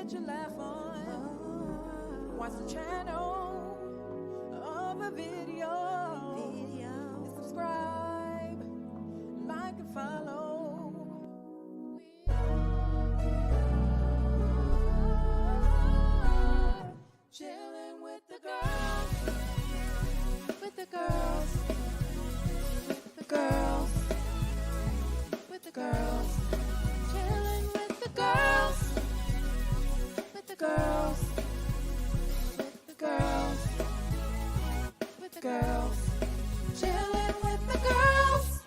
that you laugh on. Watch the channel of a video. And subscribe, like and follow. We are chillin' with the girls. With the girls. With the girls. With the girls. Chillin' with the girls. With the girls. With the girls. With the girls. Chillin' with the girls.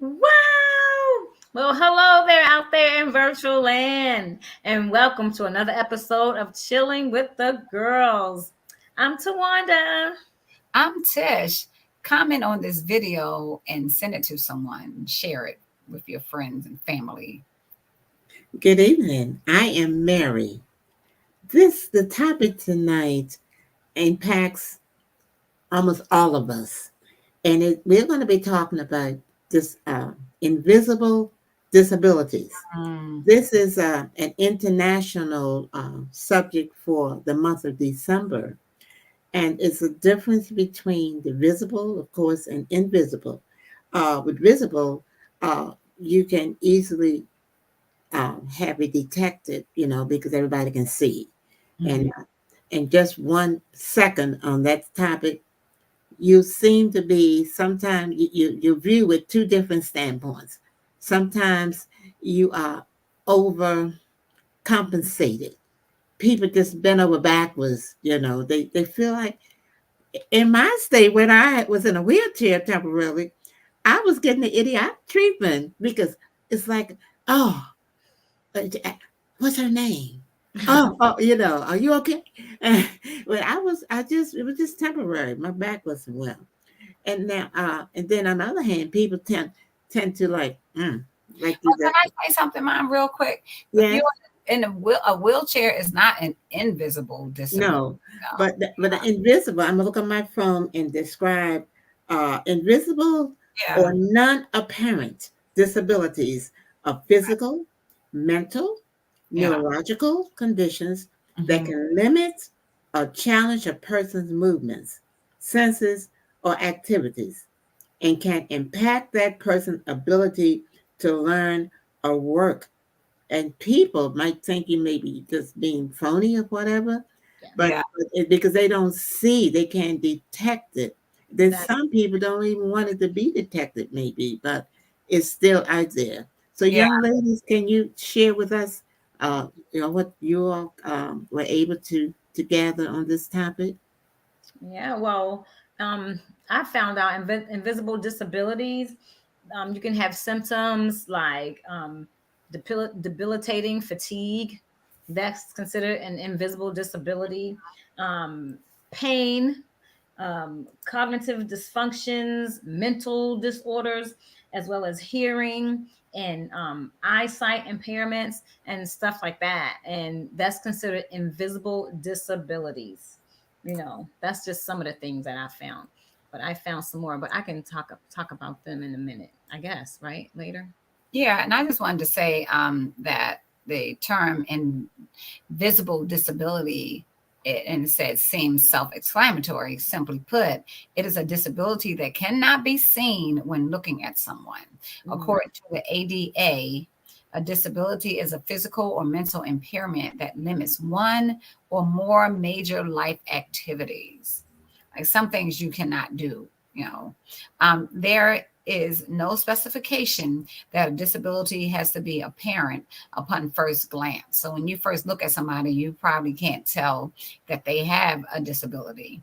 Wow! Well, hello there out there in virtual land, and welcome to another episode of Chilling with the Girls. I'm Tawanda. I'm Tish. Comment on this video and send it to someone. Share it with your friends and family. Good evening. I am Mary. The topic tonight impacts almost all of us. And we're going to be talking about this invisible disabilities. This is an international subject for the month of December. And it's a difference between the visible, of course, and invisible. With visible, you can easily have it detected, because everybody can see. And just 1 second on that topic, you seem to be sometimes you view with two different standpoints. Sometimes you are overcompensated. People just bent over backwards, they feel like in my state when I was in a wheelchair temporarily, I was getting the idiotic treatment because it's like, oh, what's her name? Oh, are you okay? Well, it was just temporary. My back wasn't well. And now, and then on the other hand, people tend to like Can I say something, Mom, real quick? Yeah. If you're in a wheelchair is not an invisible disability. No, but the invisible, I'm gonna look on my phone and describe invisible or non-apparent disabilities of physical, mental, neurological conditions that can limit or challenge a person's movements, senses, or activities, and can impact that person's ability to learn or work. And people might think you may be just being phony or whatever, but because they don't see, they can't detect it. Then some people don't even want it to be detected, maybe, but it's still out there. So, young ladies, can you share with us, what you all were able to gather on this topic? Yeah, well, I found out invisible disabilities. You can have symptoms like debilitating fatigue. That's considered an invisible disability. Pain, cognitive dysfunctions, mental disorders, as well as hearing and eyesight impairments and stuff like that. And that's considered invisible disabilities. That's just some of the things that I found. But I found some more, but I can talk about them in a minute, I guess, right? Later. Yeah, and I just wanted to say that the term invisible disability, and it said seems self-explanatory. Simply put, it is a disability that cannot be seen when looking at someone. According to the ADA, a disability is a physical or mental impairment that limits one or more major life activities. Like some things you cannot do, There is no specification that a disability has to be apparent upon first glance. So when you first look at somebody, you probably can't tell that they have a disability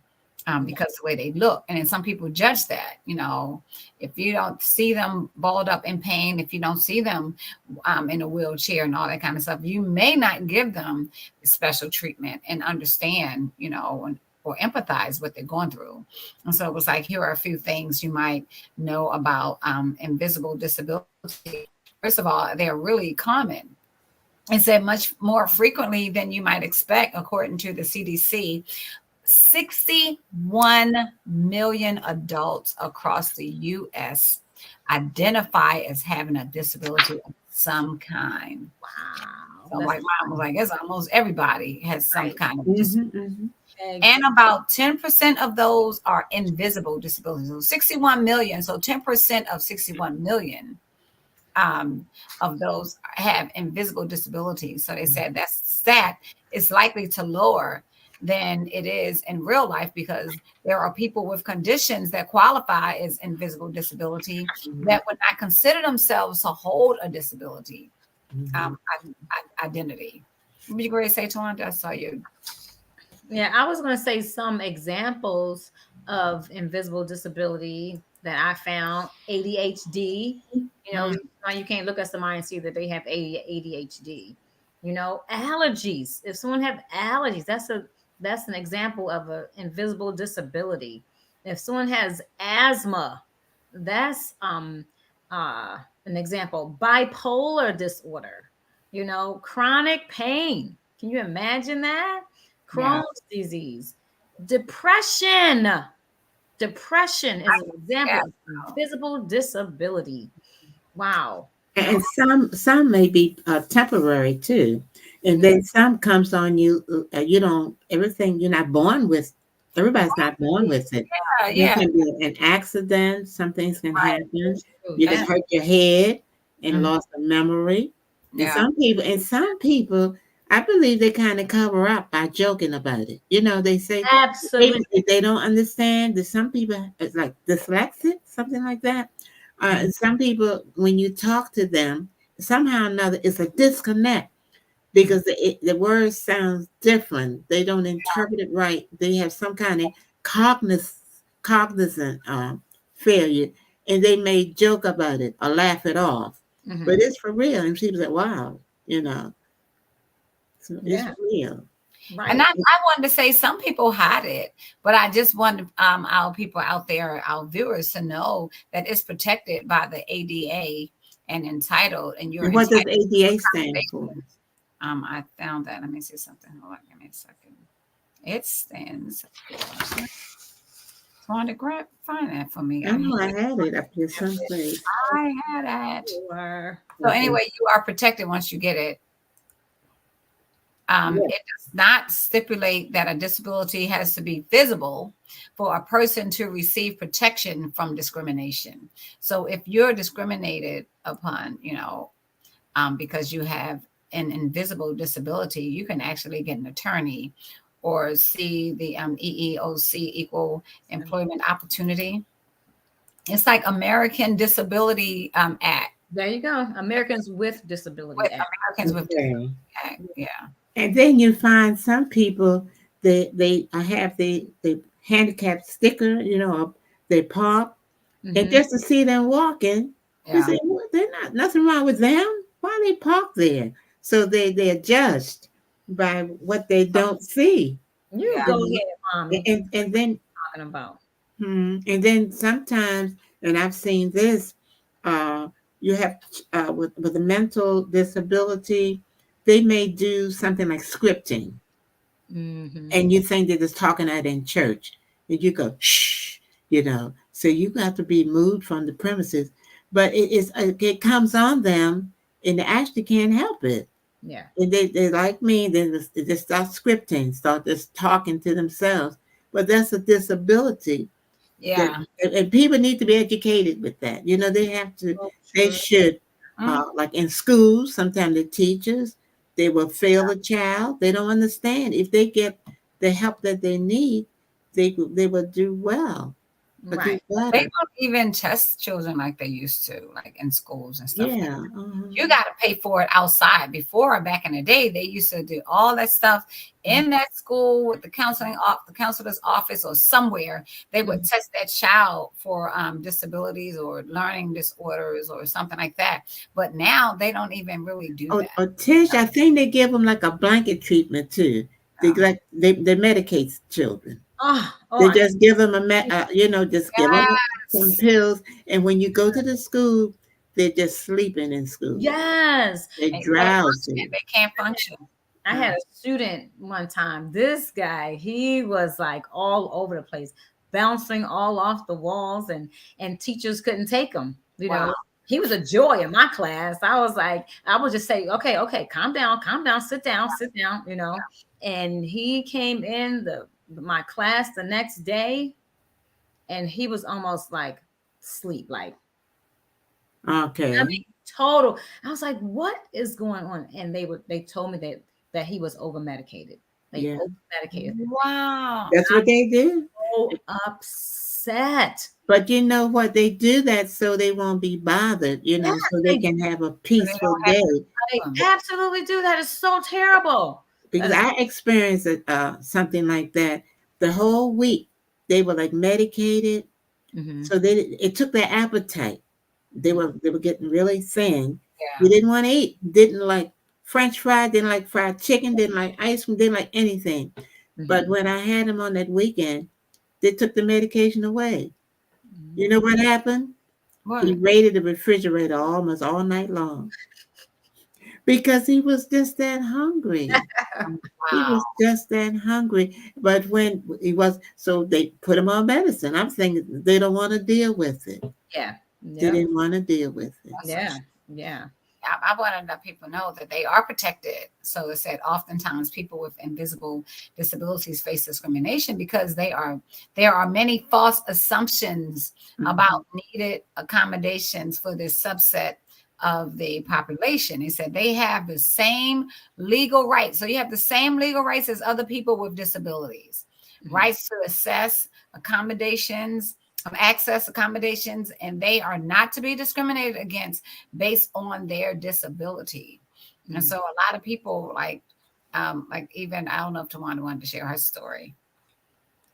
because the way they look. And then some people judge that, if you don't see them balled up in pain, if you don't see them in a wheelchair and all that kind of stuff, you may not give them special treatment and understand, or empathize what they're going through. And so it was like, here are a few things you might know about invisible disability. First of all, they're really common. It's said much more frequently than you might expect, according to the CDC. 61 million adults across the U.S. identify as having a disability of some kind. Wow. So, like mine was like, it's almost everybody has some kind of disability. Mm-hmm. And about 10% of those are invisible disabilities. So 61 million. So 10% of 61 million of those have invisible disabilities. So they said that stat is likely to lower than it is in real life because there are people with conditions that qualify as invisible disability that would not consider themselves to hold a disability identity. What were you going to say, Tawanda? I saw you. Yeah, I was going to say some examples of invisible disability that I found. ADHD. You can't look at somebody and see that they have ADHD. Allergies. If someone have allergies, that's an example of an invisible disability. If someone has asthma, that's an example. Bipolar disorder. Chronic pain. Can you imagine that? Yeah. Crohn's disease, depression. Depression is an example of invisible disability. Wow. And some may be temporary too, and then some comes on you. You don't everything. You're not born with. Everybody's not born with it. There Yeah. can be an accident. Some things can Right. happen. True. You can hurt your head and Mhm. loss of memory. And Yeah. some people, I believe they kind of cover up by joking about it. They say Absolutely. if they don't understand. There's some people it's like dyslexic, something like that. And some people, when you talk to them, somehow or another, it's a disconnect because the word sounds different. They don't interpret it right. They have some kind of cognizant failure, and they may joke about it or laugh it off. But it's for real, and people say, "Wow, so it's Yeah. real." Right. And I wanted to say some people hide it, but I just want our people out there, our viewers, to know that it's protected by the ADA and entitled, and you're And what does entitled. ADA stand for? I found that. Let me see something. Hold on, give me a second. It stands for. Trying to find that for me. I know I had it up here someplace. I had it. Sure. So anyway, you are protected once you get it. Yes. It does not stipulate that a disability has to be visible for a person to receive protection from discrimination. So if you're discriminated upon, because you have an invisible disability, you can actually get an attorney or see the EEOC, Equal Employment Opportunity. It's like American Disability Act. There you go. Americans with Disability Act. Americans with Disability Okay. Act. Yeah. And then you find some people they have the handicap sticker, they park, and just to see them walking, you Yeah. say, well, they're not nothing wrong with them. Why they park there? So they're judged by what they don't see. You Yeah. go ahead, mommy. And then Talking about. and then sometimes, and I've seen this, you have with a mental disability, they may do something like scripting, and you think they're just talking that in church, and you go shh, so you have to be moved from the premises, but it comes on them, and they actually can't help it. Yeah. And they like me, they just start scripting, start just talking to themselves, but that's a disability. Yeah. And people need to be educated with that. They have to, So they true. should, like in schools, sometimes the teachers, they will fail a child. They don't understand. If they get the help that they need, they will do well. But do Right. They better. don't even test children like they used to, like in schools and stuff. Yeah. You got to pay for it outside. Before, back in the day, they used to do all that stuff in that school with the counselor's office or somewhere. They would test that child for disabilities or learning disorders or something like that. But now they don't even really do that. Tish, I think they give them like a blanket treatment too. They medicate children. They just give them just give them some pills, and when you go to the school, they're just sleeping in school. Yes. They're They drowsy. can't function. I had a student one time. This guy, he was like all over the place, bouncing all off the walls, and teachers couldn't take him. You Wow. know, he was a joy in my class. I was like, I would just say, okay, calm down, sit down, sit down. You know, and he came in my class the next day, and he was almost like sleep, like I Okay. mean, total. I was like, what is going on? And they told me that he was over medicated. They Yeah. over medicated. Wow. That's what they do. So upset. But you know what? They do that so they won't be bothered, Yeah, so they they, can have a So they peaceful don't have day. they them. absolutely do. That is so terrible. Because That I experienced something like that. The whole week they were like medicated, is, so it took their appetite. They were getting really thin. Yeah. You didn't want to eat. Didn't like French fry. Didn't like fried chicken. Didn't like ice cream. Didn't like anything. But when I had him on that weekend, they took the medication away. You know what happened? He What? raided the refrigerator almost all night long because he was just that hungry. He Wow. was just that hungry. But when he was, so they put him on medicine. I'm thinking they don't want to deal with it. yeah, They yeah, didn't want to deal with it. yeah, yeah. I want to let people know that they are protected. So it said oftentimes people with invisible disabilities face discrimination because there are many false assumptions about needed accommodations for this subset of the population. He said they have the same legal rights. So you have the same legal rights as other people with disabilities, rights to access accommodations, and they are not to be discriminated against based on their disability. And so a lot of people like even, I don't know if Tawanda wanted to share her story.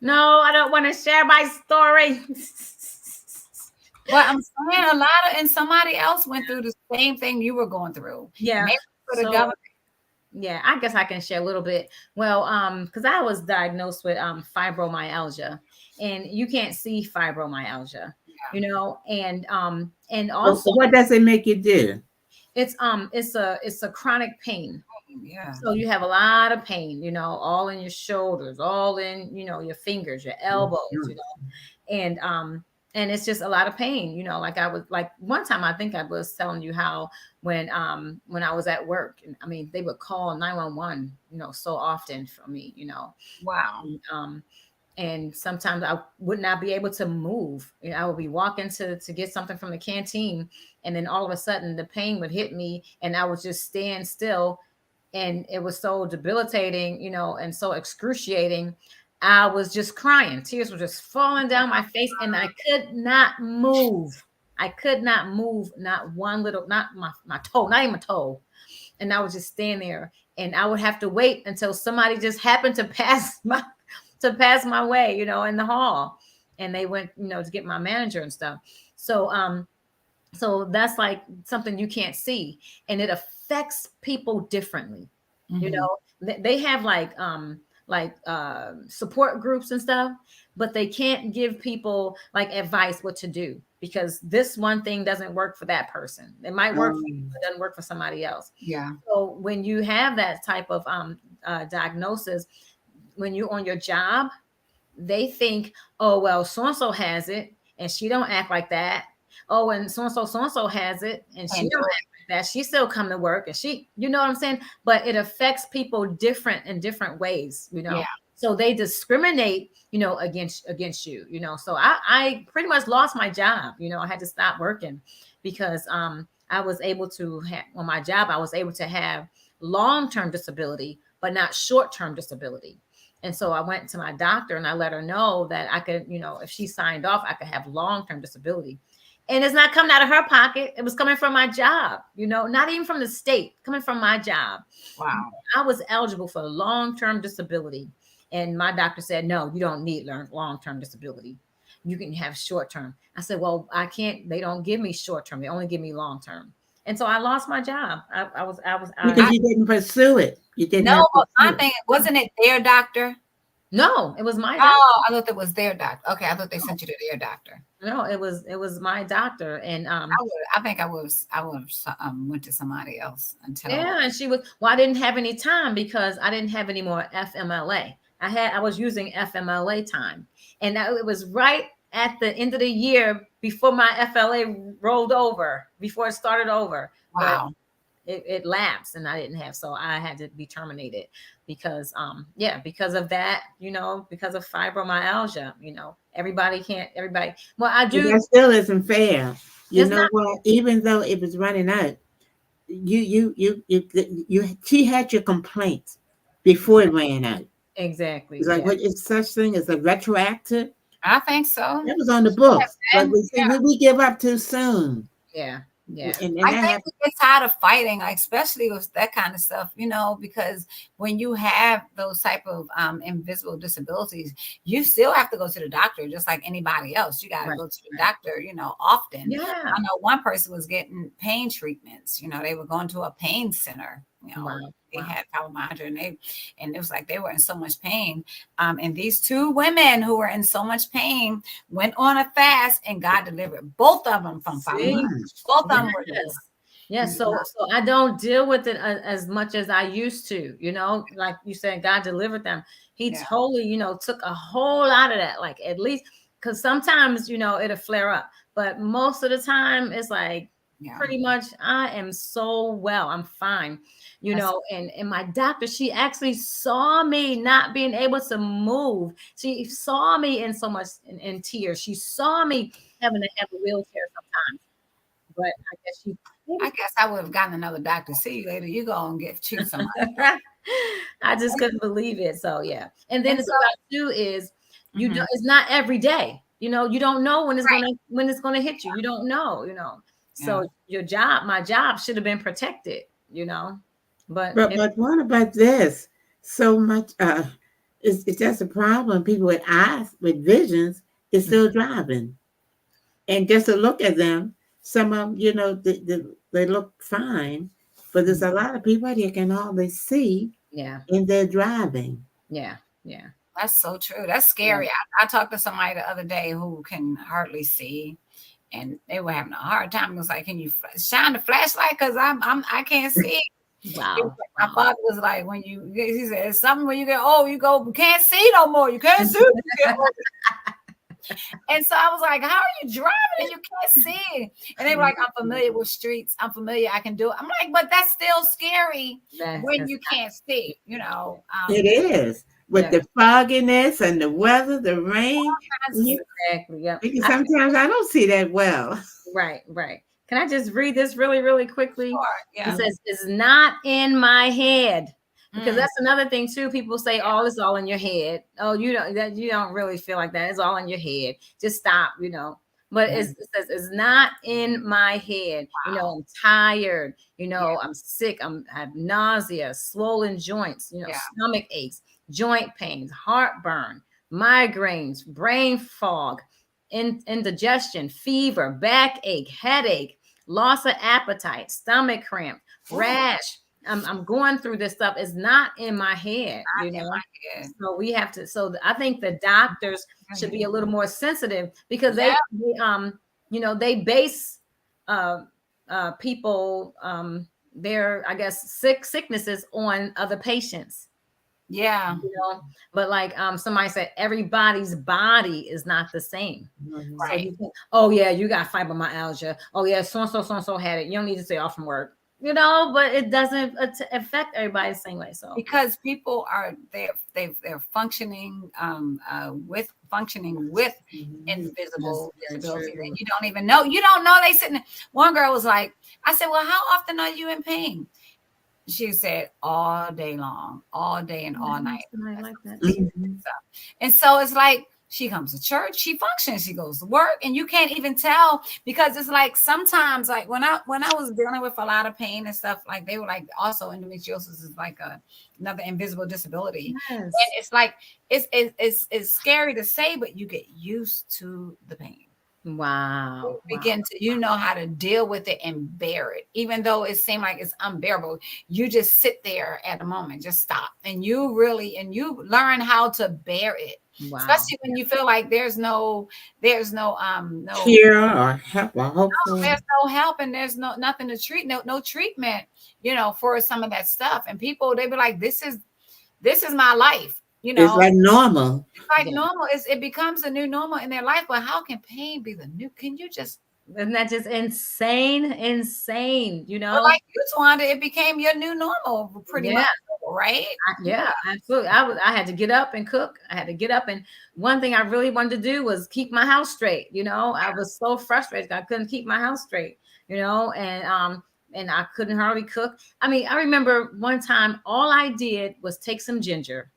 No, I don't want to share my story. Well, I'm saying and somebody else went through the same thing you were going through. Yeah. Maybe for the So, government. yeah, I guess I can share a little bit. Well, because I was diagnosed with fibromyalgia, and you can't see fibromyalgia, and also What does it make you do? it's a chronic pain. Yeah. So you have a lot of pain, all in your shoulders, all in, your fingers, your elbows, and it's just a lot of pain, like I was like one time I think I was telling you how when I was at work, and I mean they would call 911, so often for me, Wow. and sometimes I would not be able to move. I would be walking to get something from the canteen, and then all of a sudden the pain would hit me and I would just stand still, and it was so debilitating, and so excruciating. I was just crying. Tears were just falling down my face, and I could not move. I could not move, not one little, not my toe, not even a toe. And I would just stand there, and I would have to wait until somebody just happened to pass my way, in the hall. And they went, to get my manager and stuff. So that's like something you can't see, and it affects people differently. They have like support groups and stuff, but they can't give people like advice what to do, because this one thing doesn't work for that person. It might work for you, but it doesn't work for somebody else. Yeah. So when you have that type of diagnosis, when you're on your job, they think, oh well, so and so has it and she don't act like that. Oh, and so and so has it and she don't act like that. She still come to work, and she, you know what I'm saying? But it affects people different in different ways, Yeah. So they discriminate, against you, So I pretty much lost my job. I had to stop working because I was able to have on my job, I was able to have long-term disability, but not short-term disability. And so I went to my doctor and I let her know that I could, if she signed off, I could have long-term disability. And it's not coming out of her pocket. It was coming from my job, not even from the state, coming from my job. Wow. I was eligible for long-term disability. And my doctor said, no, you don't need long-term disability. You can have short-term. I said, well, I can't, they don't give me short-term. They only give me long-term. And so I lost my job. Because you didn't pursue it. You didn't. No, but my thing, wasn't it their doctor? No, it was my doctor. Oh, I thought it was their doctor. Okay, I thought they sent you to their doctor. No, it was my doctor, and I think I would went to somebody else until. yeah, and she was. Well, I didn't have any time because I didn't have any more FMLA. I was using FMLA time, and it was right at the end of the year before my FLA rolled over, before it started over. Wow. But it lapsed, and I didn't have, so I had to be terminated because because of that, because of fibromyalgia. Everybody. Well, I But do. that still isn't fair. You It's know not what? Even though it was running out, she had your complaint before it ran out. exactly. It's like, Yeah. what is such thing as a retroactive? I think so. That was on the books, but And, we give up too soon. Yeah. Yeah. And I that think happened. we get tired of fighting, like, especially with that kind of stuff, because when you have those type of invisible disabilities, you still have to go to the doctor just like anybody else. You got to Right. go to the doctor, often. Yeah. I know one person was getting pain treatments. They were going to a pain center. Wow. They had fibromyalgia, and it was like they were in so much pain. And these two women who were in so much pain went on a fast, and God delivered both of them from fibromyalgia. Both of them were delivered. Yes. So I don't deal with it as much as I used to, like you said, God delivered them. He totally, took a whole lot of that, like at least, because sometimes, it'll flare up, but most of the time it's like, pretty much I am so well, I'm fine, and my doctor, she actually saw me not being able to move. She saw me in so much in tears. She saw me having to have a wheelchair sometimes, but I guess I would have gotten another doctor. See you later. You go and choose somebody. I just couldn't believe it. So yeah. And then the thing about too is it's not every day. You don't know when it's gonna hit you. You don't know, So my job should have been protected, But what about this? So much it's just a problem. People with eyes with visions is still driving. And just to look at them, some of them, they look fine, but there's a lot of people that can hardly see. Yeah. And they're driving. Yeah. Yeah. That's so true. That's scary. I talked to somebody the other day who can hardly see, and they were having a hard time. It was like, can you shine the flashlight? Because I can't see. Wow. My father was like, he said, it's something when you get old, you can't see no more. You can't see. And so I was like, how are you driving and you can't see? And they were like, I'm familiar with streets. I'm familiar. I can do it. I'm like, but that's still scary when you can't see, It is. With the fogginess and the weather, the rain. Exactly. Yeah. Because sometimes I don't see that well. Right. Can I just read this really, really quickly? Sure, yeah. It says, it's not in my head. Because that's another thing too. People say, "Oh, it's all in your head." Oh, you don't really feel like that. It's all in your head. Just stop, But it says it's not in my head. Wow. I'm tired. I'm sick. I have nausea, swollen joints. Stomach aches, joint pains, heartburn, migraines, brain fog, indigestion, fever, backache, headache, loss of appetite, stomach cramp, rash. I'm going through this stuff. It's not in my head, So we have to. So I think the doctors should be a little more sensitive because they base people their, I guess, sicknesses on other patients. Yeah. But like somebody said, everybody's body is not the same. Right. So you think, oh yeah, you got fibromyalgia. Oh yeah, so and so had it. You don't need to stay off from work. But it doesn't affect everybody the same way. So because people are they're functioning with invisible disabilities, and you don't even know. You don't know they sitting. One girl was like, I said, well, how often are you in pain? She said all day long, all day and all night. I like that. And so it's like, she comes to church, she functions, she goes to work, and you can't even tell because it's like sometimes, like when I was dealing with a lot of pain and stuff, like they were like, also endometriosis is like another invisible disability. Yes. And it's like it's scary to say, but you get used to the pain. Wow. You Wow. begin to, you know how to deal with it and bear it, even though it seemed like it's unbearable. You just sit there at a moment, just stop, and you learn how to bear it, Wow. especially when you feel like no Cure or help or hopeful. there's no help, and there's nothing to treat, no treatment, for some of that stuff. And people, they be like, this is my life, It's like normal. it's like Yeah. normal. It becomes a new normal in their life. But how can pain be the new? Can you just? Isn't that just insane? Insane, But like you, Tawanda, it became your new normal, pretty Yeah. much, right? Yeah, absolutely. I had to get up and cook. I had to get up, and one thing I really wanted to do was keep my house straight. I was so frustrated. I couldn't keep my house straight, and I couldn't hardly cook. I mean, I remember one time all I did was take some ginger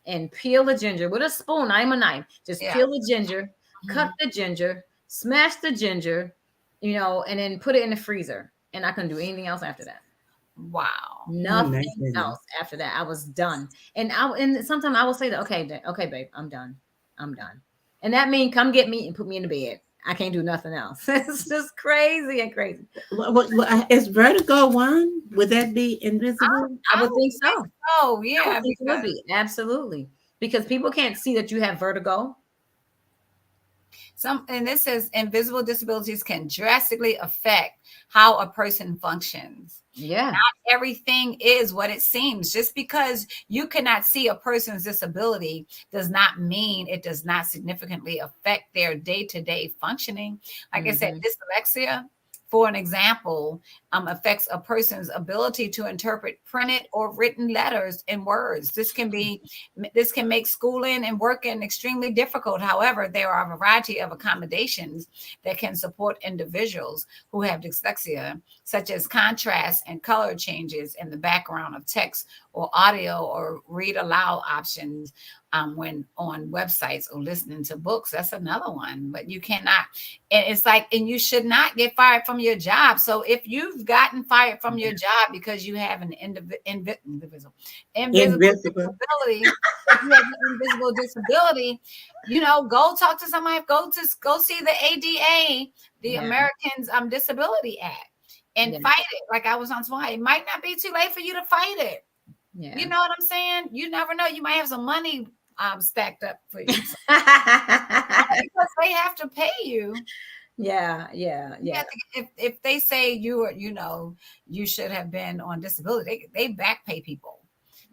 and peel the ginger with a spoon, not even a knife. Just Yeah. peel the ginger, cut Mhm. the ginger, smash the ginger, and then put it in the freezer. And I couldn't do anything else after that. Wow. Oh my Nothing else goodness. after that. I was done. And sometimes I will say that, okay, babe, I'm done. I'm done. And that means come get me and put me in the bed. I can't do nothing else. It's just crazy and crazy. Is vertigo one? Would that be invisible? I would think so. Oh, I would yeah, think it would be. Absolutely. Because people can't see that you have vertigo. and this says invisible disabilities can drastically affect how a person functions. Yeah. Not everything is what it seems. Just because you cannot see a person's disability does not mean it does not significantly affect their day-to-day functioning. Like I said, dyslexia, for an example, affects a person's ability to interpret printed or written letters and words. This can make schooling and working extremely difficult. However, there are a variety of accommodations that can support individuals who have dyslexia, such as contrast and color changes in the background of text or audio, or read aloud options when on websites or listening to books. That's another one. But you cannot, and it's like, and you should not get fired from your job. So if you've gotten fired from your job because you have an invisible Invisible. disability, if you have an invisible disability, go talk to somebody, go see the ADA, the Americans Disability Act, and fight it. Like I was on Twitter. It might not be too late for you to fight it. Yeah. You know what I'm saying? You never know. You might have some money stacked up for you. Because they have to pay you. Yeah. If they say you should have been on disability, they back pay people.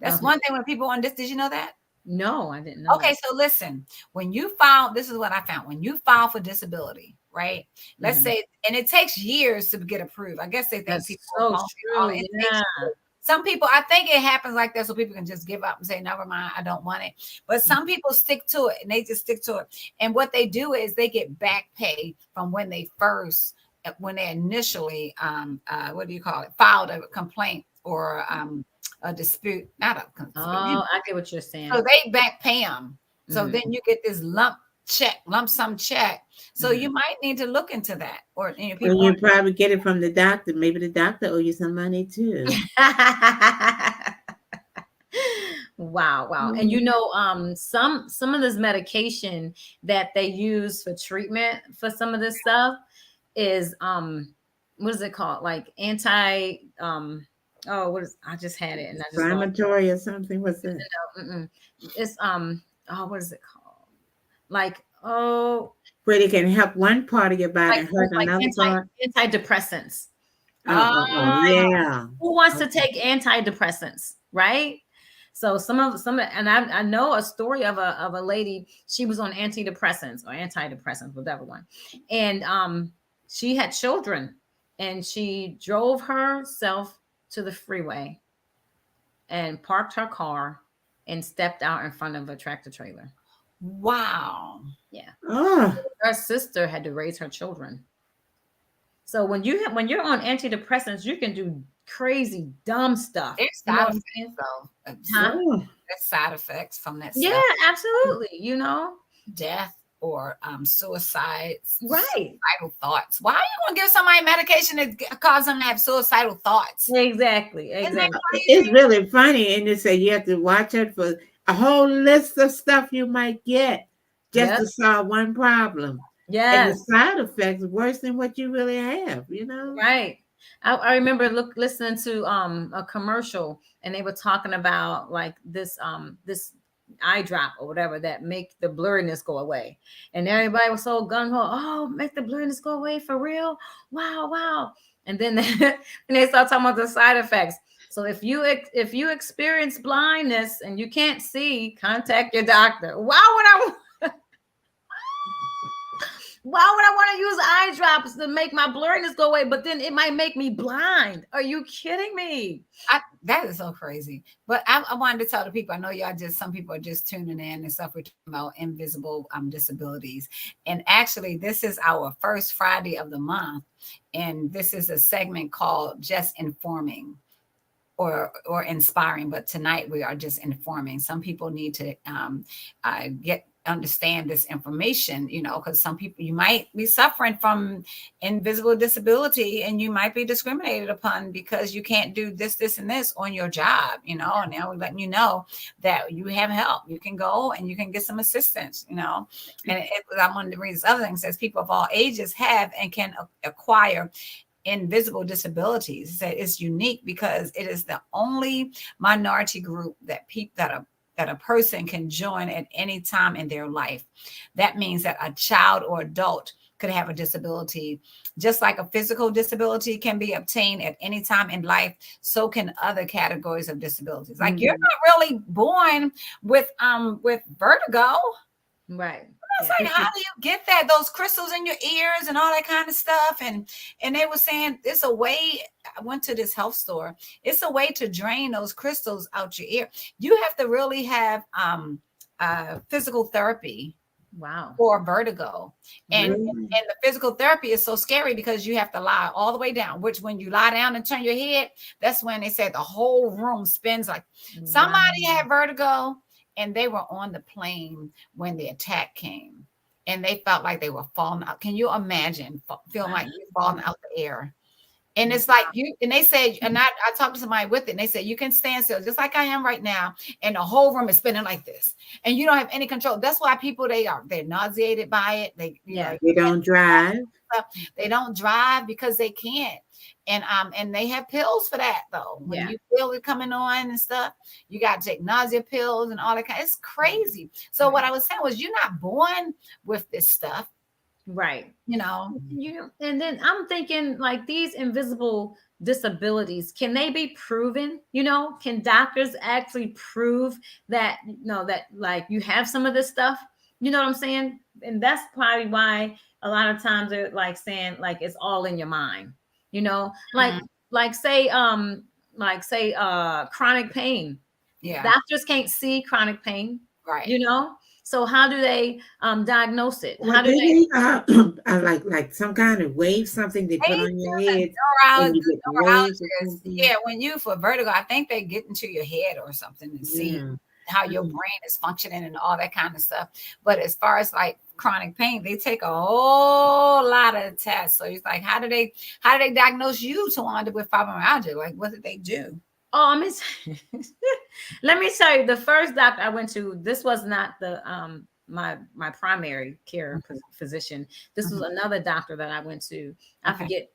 That's one thing when people on this. Did you know that? No, I didn't know. Okay, so listen, when you file, this is what I found. When you file for disability, right? Let's say, and it takes years to get approved. I guess they think people so are true. Yeah. Some people, I think it happens like that so people can just give up and say, never mind, I don't want it. But some people stick to it, and they just stick to it. And what they do is they get back pay from when they initially, filed a complaint or a dispute, not a dispute. I get what you're saying. So they back pay them. So then you get this lump sum check. So you might need to look into that. Or people, you probably get it from the doctor. Maybe the doctor owe you some money too. Wow. And some of this medication that they use for treatment for some of this stuff is what is it called? Like I just had it and I just inflammatory or something. What's that? It's what is it called? Like where they can help one part of your body and hurt another part. Antidepressants. Yeah. Who wants to take antidepressants, right? So and I know a story of a lady. She was on antidepressants, whatever one, and she had children, and she drove herself to the freeway and parked her car and stepped out in front of a tractor trailer. Wow. Yeah. Oh. Her sister had to raise her children. So when you're on antidepressants, you can do crazy, dumb stuff. There's side effects, though. There's side effects from that. Yeah, absolutely. Death or suicide. Right. Suicidal thoughts. Why are you going to give somebody medication that cause them to have suicidal thoughts? Exactly. It's really funny, and they say you have to watch it for a whole list of stuff you might get just to solve one problem. And the Yes. side effects worse than what you really have, you know? Right. I remember listening to a commercial, and they were talking about like this eye drop or whatever that make the blurriness go away. And everybody was so gung ho, oh, make the blurriness go away for real. Wow, wow. And then and they start talking about the side effects. So if you experience blindness and you can't see, contact your doctor. Why would I want to use eye drops to make my blurriness go away? But then it might make me blind. Are you kidding me? That is so crazy. But I wanted to tell the people, I know y'all some people are just tuning in and stuff. We're talking about invisible disabilities. And actually, this is our first Friday of the month. And this is a segment called Just Informing or Inspiring. But tonight we are just informing. Some people need to understand this information, because some people, you might be suffering from invisible disability and you might be discriminated upon because you can't do this and this on your job, and now we're letting you know that you have help. You can go and you can get some assistance, and I'm one of the reasons, other things, says people of all ages have and can acquire invisible disabilities. That is unique because it is the only minority group that a person can join at any time in their life. That means that a child or adult could have a disability. Just like a physical disability can be obtained at any time in life, so can other categories of disabilities. Like you're not really born with vertigo. Right. It's like, how do you get that? Those crystals in your ears and all that kind of stuff. And they were saying it's a way. I went to this health store. It's a way to drain those crystals out your ear. You have to really have physical therapy. Wow. For vertigo. And the physical therapy is so scary because you have to lie all the way down, which when you lie down and turn your head, that's when they said the whole room spins. Like somebody had vertigo. And they were on the plane when the attack came, and they felt like they were falling out. Can you imagine feeling like you're falling out the air? And it's like and they said, and I talked to somebody with it, and they said, you can stand still just like I am right now. And the whole room is spinning like this, and you don't have any control. That's why people, they're nauseated by it. They don't drive. They don't drive because they can't. And they have pills for that though. When you feel it coming on and stuff, you got to take nausea pills and all that kind. It's crazy. So what I was saying was, you're not born with this stuff. Right. And then I'm thinking, like, these invisible disabilities, can they be proven? Can doctors actually prove that, that like you have some of this stuff? You know what I'm saying? And that's probably why a lot of times they're like saying, like, it's all in your mind, like say chronic pain. Yeah. Doctors can't see chronic pain. Right. So how do they diagnose it? Well, how do they like some kind of wave, something they put on your head? Yeah, when you for vertigo, I think they get into your head or something and see how your brain is functioning and all that kind of stuff. But as far as like chronic pain, they take a whole lot of tests. So it's like, how do they diagnose you, Tawanda, with fibromyalgia? Like, what did they do? Oh, let me tell you, the first doctor I went to, this was not the my primary care physician. This was another doctor that I went to. I forget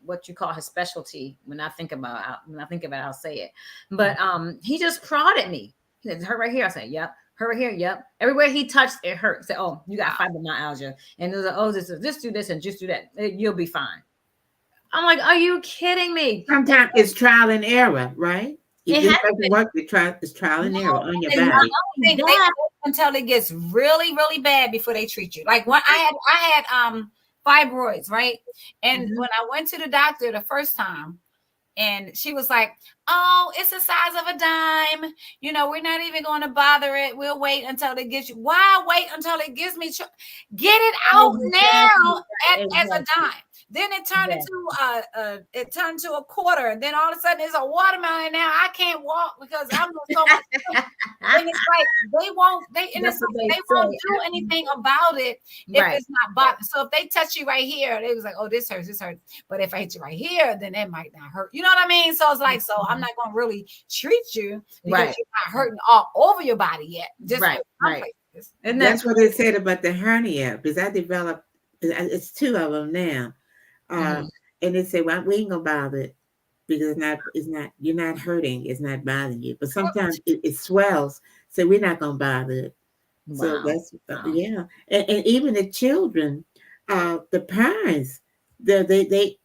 what you call his specialty. When I think about it, I'll say it. But he just prodded me. He said, "Hurt right here." I said, "Yep." Hurt right here. Yep. Everywhere he touched, it hurt. He said, "Oh, you got fibromyalgia." And it was like, "Oh, just do this and just do that. You'll be fine." I'm like, are you kidding me? Sometimes it's trial and error, right? If it doesn't work, it's trial and error on your body. They until it gets really, really bad before they treat you. Like when I had fibroids, right? And when I went to the doctor the first time, and she was like, "Oh, it's the size of a dime. We're not even going to bother it. We'll wait until it gets you." Why wait until it gives me? Get it out now as a dime. Then it turned into a quarter. And then all of a sudden it's a watermelon. Now I can't walk because I'm so much. And it's like they won't do anything about it if it's not bothering. So if they touch you right here, they was like, "Oh, this hurts. But if I hit you right here, then it might not hurt." You know what I mean? So it's like, so I'm not going to really treat you because you're not hurting all over your body yet. Just right. And that's what they said about the hernia, because I developed It's two of them now. Mhm. And they say, well, we ain't gonna bother it because it's not, you're not hurting, it's not bothering you. But sometimes it swells, so we're not gonna bother it. So Wow. that's Wow. yeah, and even the children, the parents, they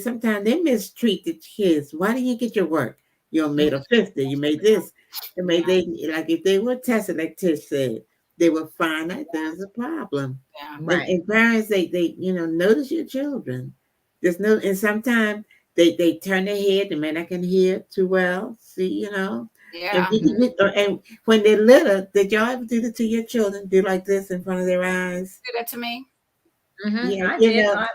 sometimes they mistreat the kids. Why didn't you get your work? You made a 50, you made this, and made they like if they were tested, like Tish said, they would find out there's a problem. Yeah. Right. And parents, they notice your children. There's no, and sometimes they turn their head. The man I can hear too well. See, and Yeah. and when they're little, did y'all ever do that to your children? Do like this in front of their eyes? Do that to me. Mm-hmm. Yeah, I did. I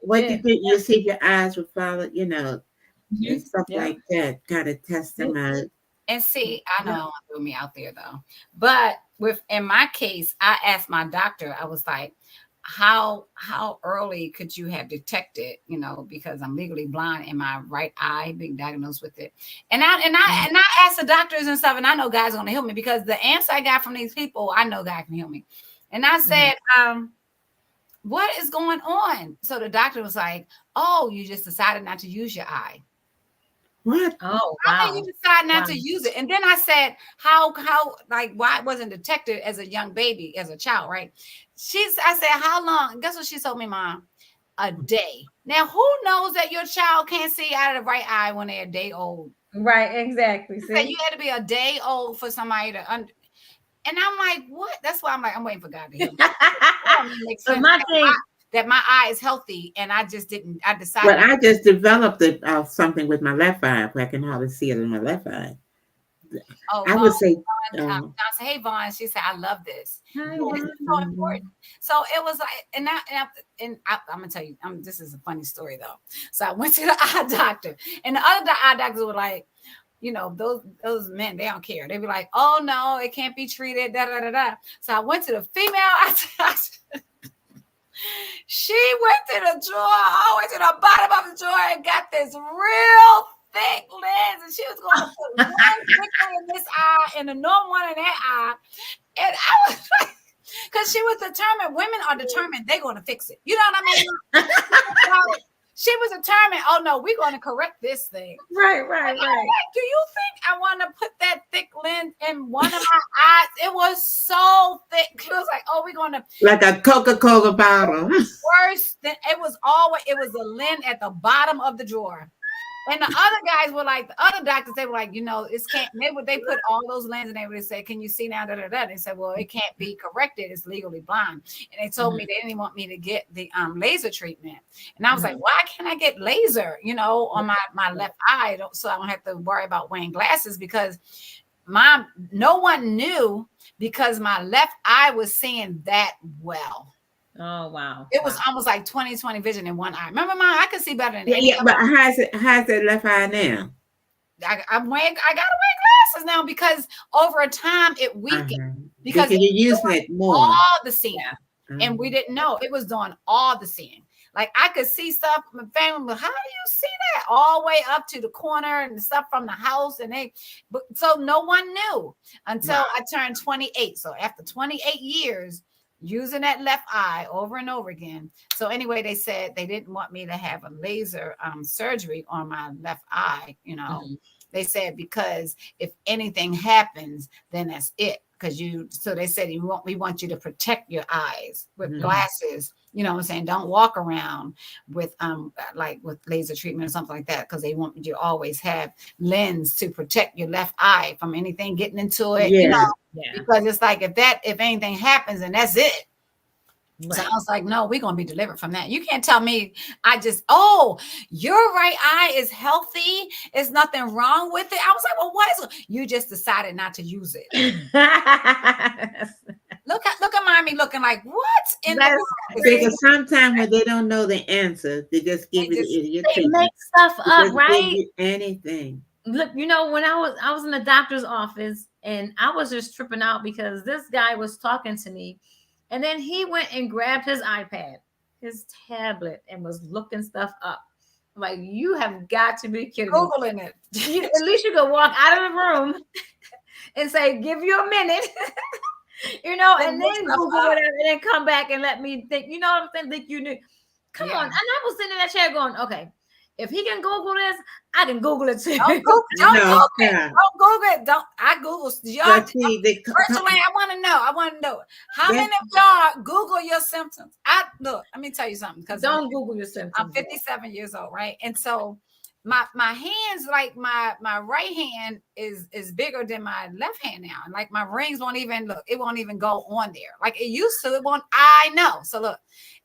what you did. do, you see if your eyes would follow, and Mhm. stuff Yep. like that. Gotta test them out. And see, I know Yep. I want to throw me out there though, but in my case, I asked my doctor. I was like, how early could you have detected? Because I'm legally blind in my right eye, being diagnosed with it. And I asked the doctors and stuff, and I know God's going to help me because the answer I got from these people, I know God can help me. And I said, what is going on? So the doctor was like, oh, you just decided not to use your eye. What? Oh, How can wow. you decide not Wow. to use it? And then I said, how, like, why it wasn't detected as a young baby, as a child, right? I said, how long? Guess what she told me, Mom? A day. Now, who knows that your child can't see out of the right eye when they're a day old? Right. Exactly. So you See. had to be a day old for somebody to and I'm like, what? That's why I'm like, I'm waiting for God to help me. That don't even make So sense my thing. that my eye is healthy and I just didn't. I Well, decided. I just developed something with my left eye where I can hardly see it in my left eye. Oh, I Vaughn, would say, I said, hey, Vaughn. She said, I love this. Hi, This is so Vaughn. important. So it was like, I'm gonna tell you, this is a funny story though. So I went to the eye doctor, and the other eye doctors were like, those men, they don't care. They be like, oh no, it can't be treated. Da da da da. So I went to the female eye doctor. She went to the drawer, all the way to the bottom of the drawer, and got this real thick lens, and she was going to put one thick one in this eye and a normal one in that eye. And I was like, because she was determined, women are determined they're going to fix it. You know what I mean? She was determined, oh no, we're going to correct this thing. Right. Like, do you think I want to put that thick lens in one of my eyes? It was so thick. It was like, oh, we're going to. like a Coca-Cola bottle. Worse than it was a lens at the bottom of the drawer. And the other guys were like, the other doctors, they were like, it can't. They put all those lenses and they would say, can you see now? Da, da, da. They said, well, it can't be corrected. It's legally blind. And they told me they didn't want me to get the laser treatment. And I was like, why can't I get laser, on my left eye? So I don't have to worry about wearing glasses because no one knew because my left eye was seeing that well. Oh, wow. It was almost like 20/20 vision in one eye. Remember, Mom? I could see better than any Yeah, but how's that left eye now? I gotta wear glasses now because over time it weakened because you're using it more. all the seeing, and we didn't know it was doing all the seeing. Like I could see stuff from my family, but how do you see that all the way up to the corner and stuff from the house? So no one knew until I turned 28. So after 28 years. Using that left eye over and over again. So anyway, they said they didn't want me to have a laser surgery on my left eye. They said because if anything happens, then that's it. So they said we want you to protect your eyes with glasses. You know what I'm saying? Don't walk around with with laser treatment or something like that because they want you to always have lens to protect your left eye from anything getting into it. Because it's like if anything happens and that's it. Right. So I was like, no, we're gonna be delivered from that. You can't tell me your right eye is healthy. There's nothing wrong with it. I was like, well, what is it? You just decided not to use it. Look at mommy looking like what in the world? Because sometimes when they don't know the answer, they just give you the idiot treatment. They make stuff up, right? Give you anything. Look, when I was in the doctor's office and I was just tripping out because this guy was talking to me, and then he went and grabbed his iPad, his tablet, and was looking stuff up. I'm like, you have got to be kidding me. Googling it. At least you could walk out of the room and say, give you a minute. you know, Then and look then stuff Google up. whatever, and then come back and let me think. You know what I'm saying? Think you knew. Come Yeah. on. And I was sitting in that chair going, okay, if he can Google this, I can Google it too. Don't Google it. No, Don't Google it. I Google y'all. but see, Personally, I want to know. How That's- many of y'all Google your symptoms? Look, let me tell you something, because Don't Google your I'm symptoms. 57 years old, right? And so my hands, like my right hand is bigger than my left hand now. And like my rings won't even look, it won't even go on there. Like it used to, it won't, I know. So look,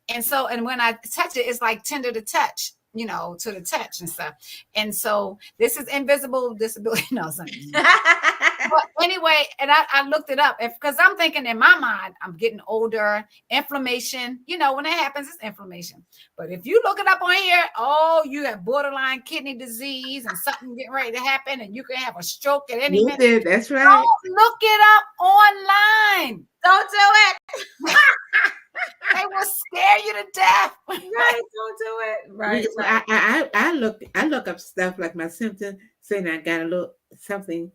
and when I touch it, it's like tender to touch, you know, to the touch and stuff. And so this is invisible disability. No, something. But anyway, and I looked it up because I'm thinking in my mind, I'm getting older, inflammation, you know, when it happens, it's inflammation. But if you look it up on here, oh, you have borderline kidney disease and something getting ready to happen, and you can have a stroke at any you minute. did, that's right. Don't look it up online. Don't do it. They will scare you to death. Right, don't do it. Right, Because right. I look up stuff like my symptoms, saying I got a little something,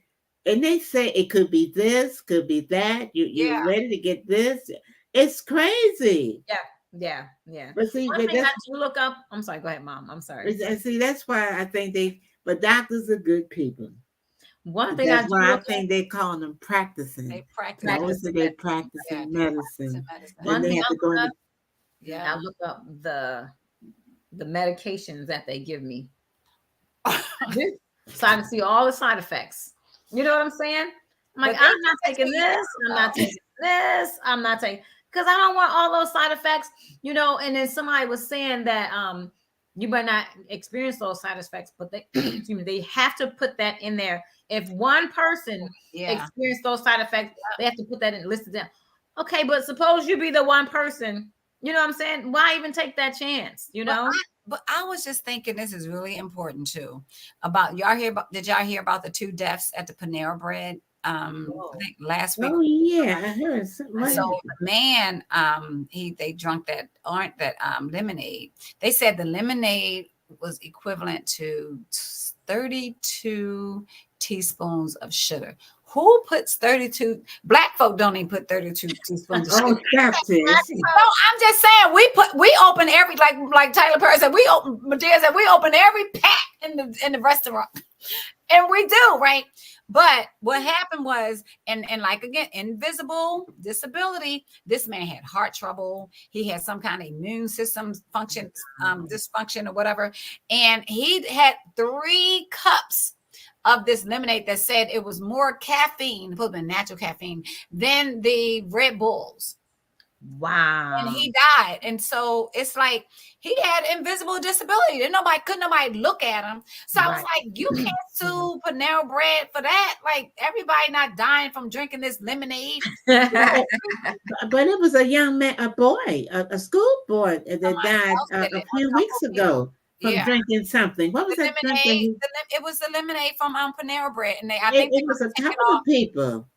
and they say it could be this, could be that. You're ready to get this. It's crazy. Yeah. But see, One thing I do look up. I'm sorry. Go ahead, Mom. I'm sorry. and see, that's why I think but doctors are good people. One thing That's I do why I look up. think they call them practicing. They practice. They always say they practicing medicine. One And they thing have I to go look in. up. Yeah. I look up the medications that they give me. So I can see all the side effects. You know what I'm saying? I'm like, I'm not taking this. I'm not taking this. I'm not taking, because I don't want all those side effects, you know. And then somebody was saying that you might not experience those side effects, but they excuse me, they have to put that in there. If one person experienced those side effects, they have to put that in, listed down. Okay, but suppose you be the one person, you know what I'm saying? Why even take that chance? You know? But I was just thinking this is really important too. About did y'all hear about the 2 deaths at the Panera Bread? I think last week. Oh yeah, I heard something. So the man, they drunk that lemonade. They said the lemonade was equivalent to 32 teaspoons of sugar. Who puts 32? Black folk don't even put 32 teaspoons of sugar. Oh, stop this. No, I'm just saying we open every, like Tyler Perry said, Medea said, we open every pack in the restaurant. And we do, right? But what happened was, and like again, invisible disability, this man had heart trouble. He had some kind of immune system function, dysfunction or whatever. And he had 3 cups of this lemonade that said it was more caffeine, probably natural caffeine, than the Red Bulls. Wow. And he died. And so it's like he had invisible disability. And couldn't nobody look at him. So I was like, you can't sue Panera Bread for that. Like, everybody not dying from drinking this lemonade. But it was a young man, a boy, a school boy that died a few weeks ago from drinking something. What was that drink? It was the lemonade from Panera Bread. And I think it was a couple of people.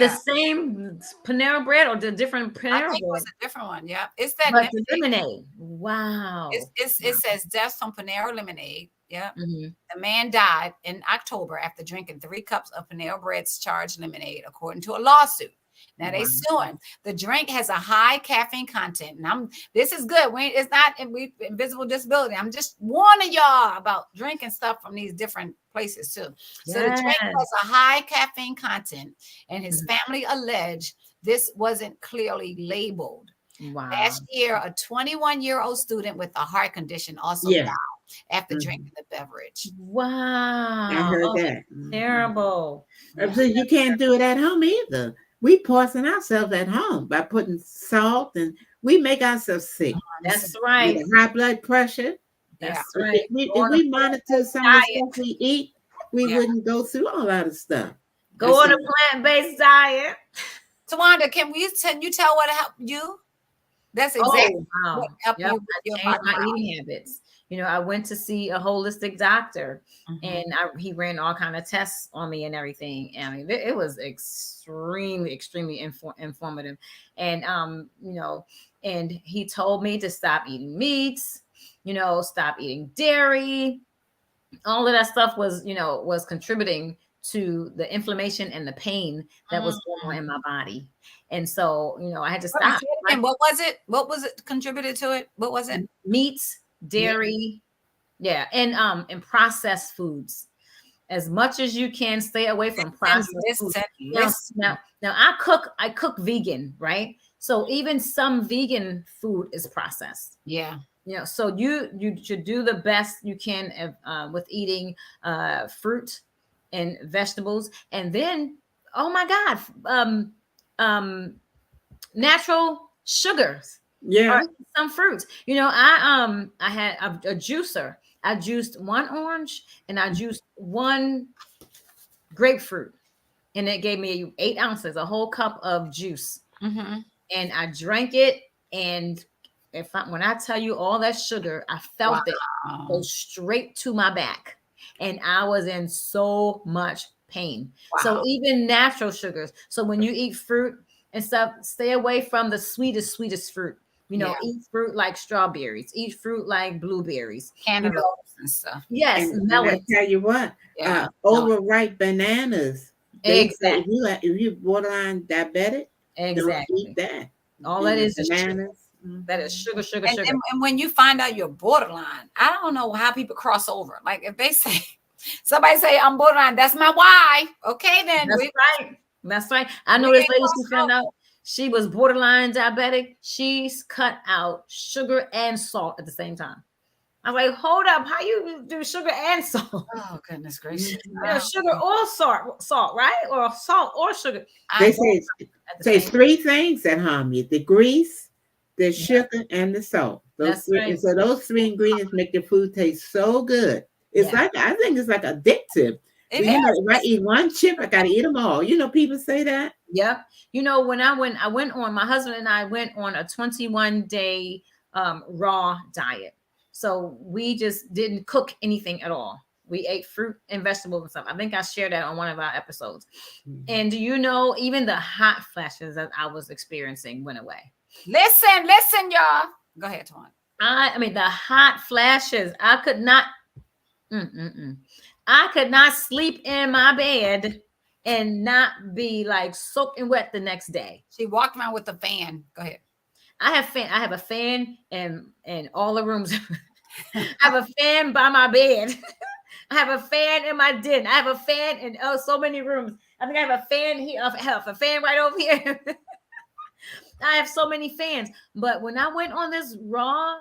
The same Panera Bread or the different Panera Bread? I think it was a different one. Yeah, it's that lemonade. Wow. It says deaths from Panera lemonade. Yeah. Mm-hmm. The man died in October after drinking 3 cups of Panera Bread's charged lemonade, according to a lawsuit. Now they suing. The drink has a high caffeine content, and this is good. It's not invisible disability. I'm just warning y'all about drinking stuff from these different places too. Yes. So the drink has a high caffeine content, and his family alleged this wasn't clearly labeled. Wow. Last year, a 21-year-old student with a heart condition also died after drinking the beverage. Wow. I heard that. Terrible. So you can't do it at home either. We poison ourselves at home by putting salt, and we make ourselves sick. That's right. With high blood pressure. That's right. If we monitor some of the stuff we eat, we wouldn't go through all that stuff. Go on a plant-based diet. Tawanda, can you tell what helped you? That's exactly what helped you with your my eating habits. You know, I went to see a holistic doctor, and he ran all kind of tests on me and everything. And it was extremely informative. And you know, and he told me to stop eating meats, you know, stop eating dairy. All of that stuff was contributing to the inflammation and the pain that was going on in my body. And so, I had to Let me stop. say it again. What was it? What was it contributed to it? What was it? Meats, dairy, yeah, and processed foods. As much as you can, stay away from processed foods. Now, I cook vegan, right? So even some vegan food is processed. Yeah. So you should do the best you can with eating fruit and vegetables, and then, oh my God, natural sugars. Yeah. Or some fruits. I had a juicer. I juiced one orange and I juiced one grapefruit, and it gave me 8 ounces, a whole cup of juice. Mm-hmm. And I drank it, and when I tell you all that sugar, I felt it go straight to my back, and I was in so much pain. Wow. So even natural sugars. So when you eat fruit and stuff, stay away from the sweetest fruit. Eat fruit like strawberries, eat fruit like blueberries, cantaloupes and stuff. Yes, And I tell you what, overripe bananas. Exactly. If you borderline diabetic, don't eat that. All that is bananas. That is sugar. And when you find out you're borderline, I don't know how people cross over. Like if they say, somebody say I'm borderline, that's my why. Okay, then. That's right. I know this lady who found out she was borderline diabetic. She's cut out sugar and salt at the same time. I was like, hold up, how you do sugar and salt? Oh, goodness gracious. Sugar or salt, right? Or salt or sugar. They say 3 things that harm you: the grease, the sugar, and the salt. And so those 3 ingredients make your food taste so good. It's I think it's like addictive. If I eat one chip, I gotta eat them all. People say that. Yep. When I went on, my husband and I went on a 21-day raw diet. So we just didn't cook anything at all. We ate fruit and vegetables and stuff. I think I shared that on one of our episodes. Mm-hmm. And do you know, even the hot flashes that I was experiencing went away. Listen, y'all. Go ahead, Twan. I mean, the hot flashes, I could not sleep in my bed and not be like soaking wet the next day. She walked around with a fan. Go ahead. I have a fan in all the rooms. I have a fan by my bed. I have a fan in my den. I have a fan in so many rooms. I think I have a fan here. I have a fan right over here. I have so many fans. But when I went on this raw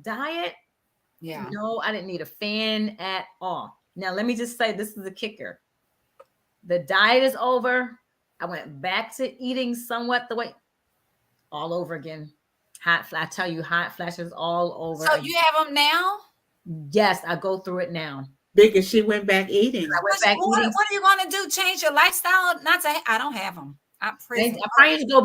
diet, no, I didn't need a fan at all. Now, let me just say, this is the kicker. The diet is over. I went back to eating somewhat the way, all over again. I tell you, hot flashes all over. So you have them now? Yes, I go through it now. Because she went back eating. What are you going to do? Change your lifestyle? I don't have them. I probably need to go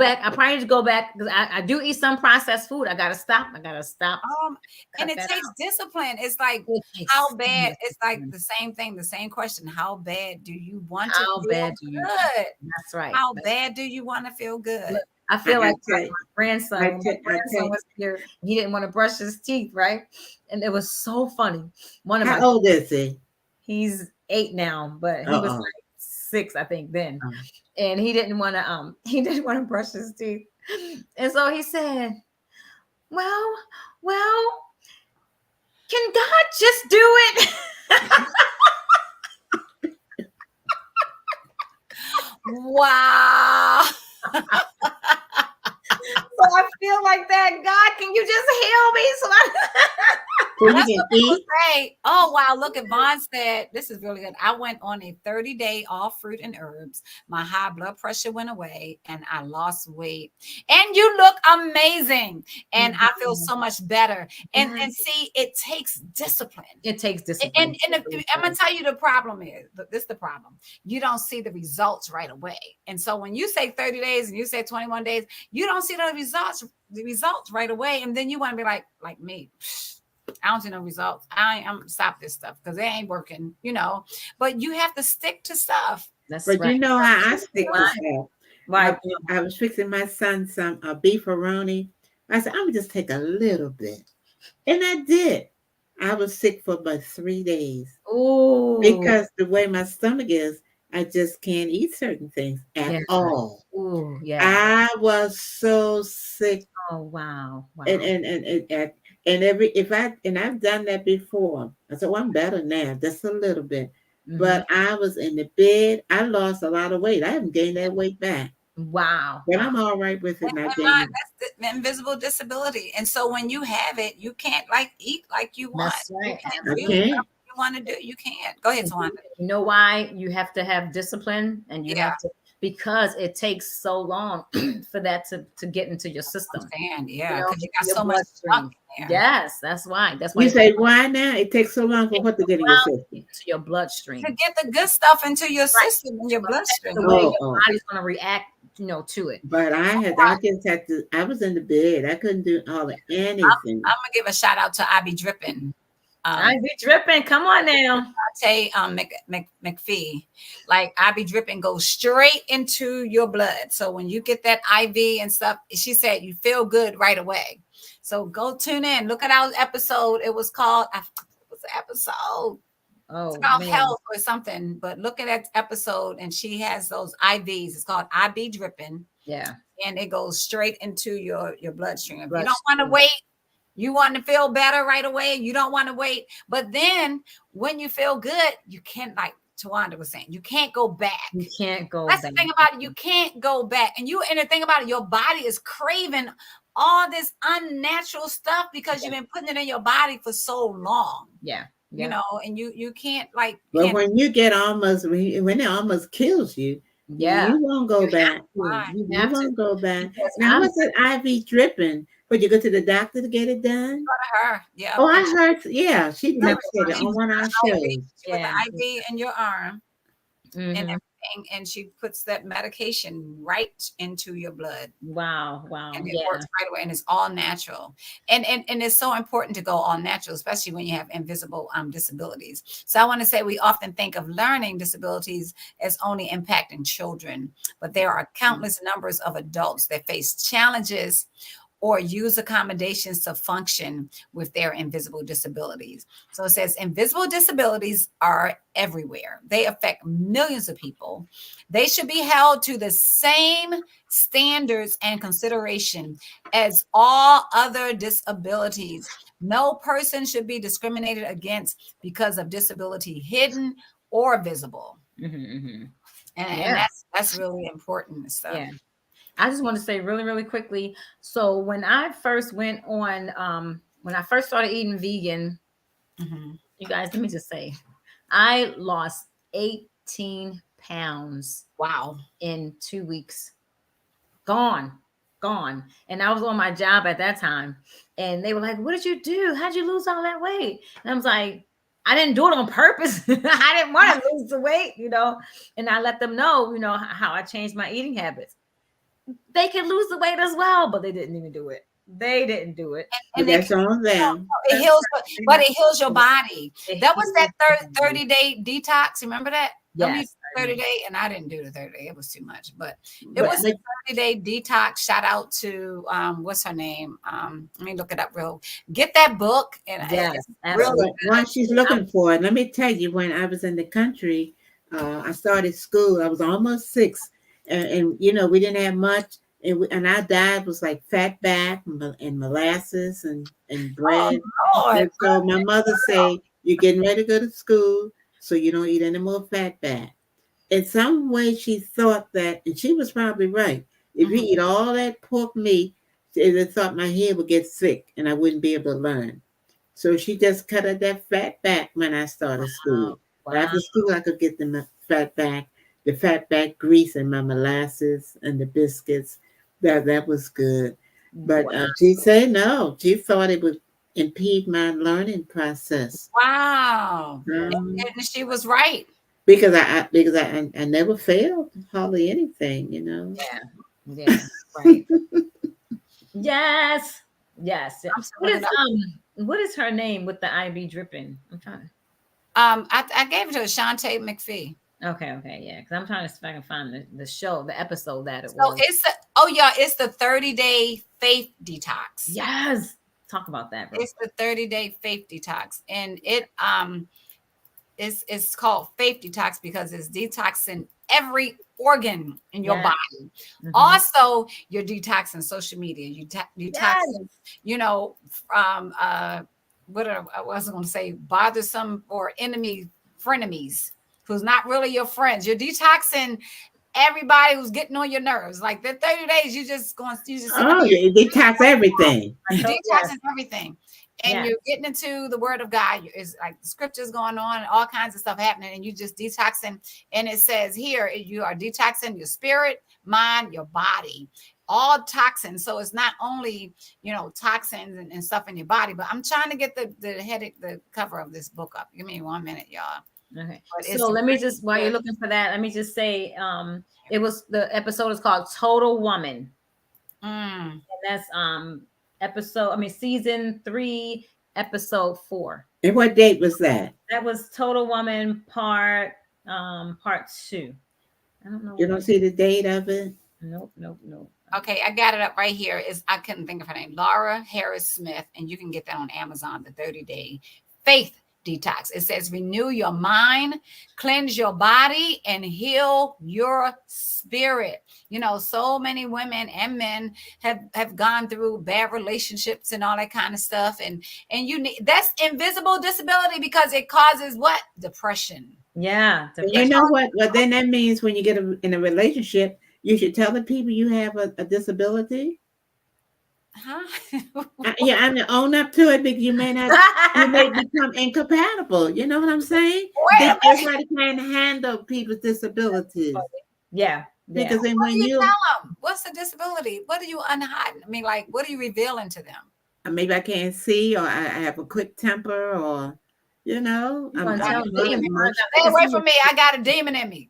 back. Because I do eat some processed food. I gotta stop. And it takes discipline. It's like how bad. It's like the same thing. The same question. How bad do you want to feel good? That's right. How bad do you want to feel good? I feel like my grandson was here. He didn't want to brush his teeth, right? And it was so funny. How old is he? He's 8 now, but he was like 6, I think, then. And he didn't want to brush his teeth. And so he said, well, can God just do it? Wow. So I feel like that. God, can you just heal me? So that's what people say. Oh, wow. Look at Vaughn said, this is really good. I went on a 30-day all fruit and herbs. My high blood pressure went away and I lost weight. And you look amazing. And I feel so much better. And see, it takes discipline. It takes discipline. And I'm going to tell you the problem is, this is the problem. You don't see the results right away. And so when you say 30 days and you say 21 days, you don't see the results right away. And then you want to be like me. I don't see no results. I'm stop this stuff because it ain't working, but you have to stick to stuff. You know how I stick to stuff. Right. I was fixing my son some beefaroni. I said, I'm gonna just take a little bit. And I did. I was sick for about 3 days. Oh, because the way my stomach is, I just can't eat certain things at Yeah. all. Ooh, yeah. I was so sick, Oh, wow. and Wow. every if I and I've done that before. I said, well, I'm better now, just a little bit. Hmm. But I was in the bed. I lost a lot of weight. I haven't gained that weight back, Wow. but Wow. I'm all right with it not And mine, gaining. that's the invisible disability. And so when you have it, you can't like eat like you want. That's You right. can't do whatever Okay. you want to do. You can't. Go ahead, Tawanda. You know why you have to have discipline, and you Yeah, have to, because it takes so long for that to get into your system, understand. you Yeah, know, because you into got your so much junk bloodstream. in there. Yes, that's why. That's why You it say why now? It takes so long for what to get in your system. to your To bloodstream. get the good stuff into your Right. system and your To affect the bloodstream. way Oh, your oh. body's going to react, to it. But I just had to. I was in the bed. I couldn't do all of I'm anything. gonna give a shout out to I Be Dripping. I be dripping. Come on now. Say McPhee, like I Be Dripping goes straight into your blood. So when you get that IV and stuff, she said you feel good right away. So go tune in. Look at our episode. It was called. What's the episode? It's Oh about man. health or something. But look at that episode, and she has those IVs. It's called I Be Dripping, Yeah. and it goes straight into your bloodstream. If you don't want to Bloodstream. wait, you want to feel better right away. You don't want to wait. But then when you feel good, you can't, like Tawanda was saying, you can't go back. You can't go That's back. the thing about it. You can't go back. And the thing about it, your body is craving all this unnatural stuff because you've been putting it in your body for so long. Yeah. You Yeah. know, and you can't But can't. when you get almost when it almost kills you, Yeah. you won't go You back. why? You You have to, won't go back. because Now, what's that IV dripping? But you go to the doctor to get it done? Her, yeah. Oh, I And heard. Yeah, she you did have say that to, on one of our she shows. put the yeah. IV in your arm and Mhm. everything, and she puts that medication right into your blood. Wow. Wow. And it Yeah. works right away, and it's all natural. And it's so important to go all natural, especially when you have invisible disabilities. So I want to say we often think of learning disabilities as only impacting children, but there are countless numbers of adults that face challenges or use accommodations to function with their invisible disabilities. So it says invisible disabilities are everywhere. They affect millions of people. They should be held to the same standards and consideration as all other disabilities. No person should be discriminated against because of disability, hidden or visible. Mm-hmm. And Yeah. that's really important stuff. Yeah. I just want to say really, really quickly. So when I first went on, when I first started eating vegan, you guys, let me just say, I lost 18 pounds. Wow. In 2 weeks. Gone. And I was on my job at that time. And they were like, what did you do? How'd you lose all that weight? And I was like, I didn't do it on purpose. I didn't want to lose the weight, and I let them know, how I changed my eating habits. They can lose the weight as well, but they didn't even do it. They didn't do it. But that's on them. It heals, but it heals your body. That was that 30-day detox. Remember that? Yes. 30-day, and I didn't do the 30-day. It was too much, but it was a 30-day detox. Shout out to what's her name? Let me look it up get that book. And yes, really while she's looking for it, let me tell you, when I was in the country, I started school. I was almost 6. And we didn't have much. And our diet was like fat back and molasses and bread. Oh, and so my mother said, you're getting ready to go to school, so you don't eat any more fat back. In some way, she thought that, and she was probably right. If you eat all that pork meat, they thought my head would get sick and I wouldn't be able to learn. So she just cut out that fat back when I started school. Wow. After school, I could get the fat back grease and my molasses and the biscuits. That was good. But she said no. She thought it would impede my learning process. Wow. And she was right. Because I never failed hardly anything, Yeah, right. yes. What is her name with the IV dripping? I'm trying to. I gave it to Shantae McPhee. Okay, yeah, because I'm trying to see if I can find the show, the episode that it was. So it's the 30-day faith detox. Yes, talk about that, bro. It's the 30-day faith detox, and it's called faith detox because it's detoxing every organ in your body. Also, you're detoxing social media. You detoxing, you know, from what I wasn't going to say, bothersome or frenemies who's not really your friends. You're detoxing everybody who's getting on your nerves. Like the 30 days, you just you detox everything. You're detoxing everything. And you're getting into the word of God. It's like the scriptures going on and all kinds of stuff happening. And you just detoxing. And it says here, you are detoxing your spirit, mind, your body, all toxins. So it's not only, you know, toxins and stuff in your body, but I'm trying to get the cover of this book up. Give me 1 minute, y'all. Okay. So let me just, while you're looking for that, let me just say, the episode is called Total Woman. And that's, season 3, episode 4. And what date was that? That was Total Woman part 2. I don't know. You don't see the date of it? Nope. Okay, I got it up right here. I couldn't think of her name. Laura Harris Smith, and you can get that on Amazon, the 30-day faith detox. It says renew your mind, cleanse your body, and heal your spirit. You know, so many women and men have gone through bad relationships and all that kind of stuff. And that's invisible disability because it causes what? Depression. Yeah. You know what? Well, then that means when you get in a relationship, you should tell the people you have a disability. Huh? I'm to own up to it because you may become incompatible. You know what I'm saying? Everybody can't handle people's disabilities. Yeah. Because then when you tell them what's the disability, what are you unhiding? I mean, like, what are you revealing to them? Maybe I can't see, or I have a quick temper, or you know, stay away from me. I got a demon in me.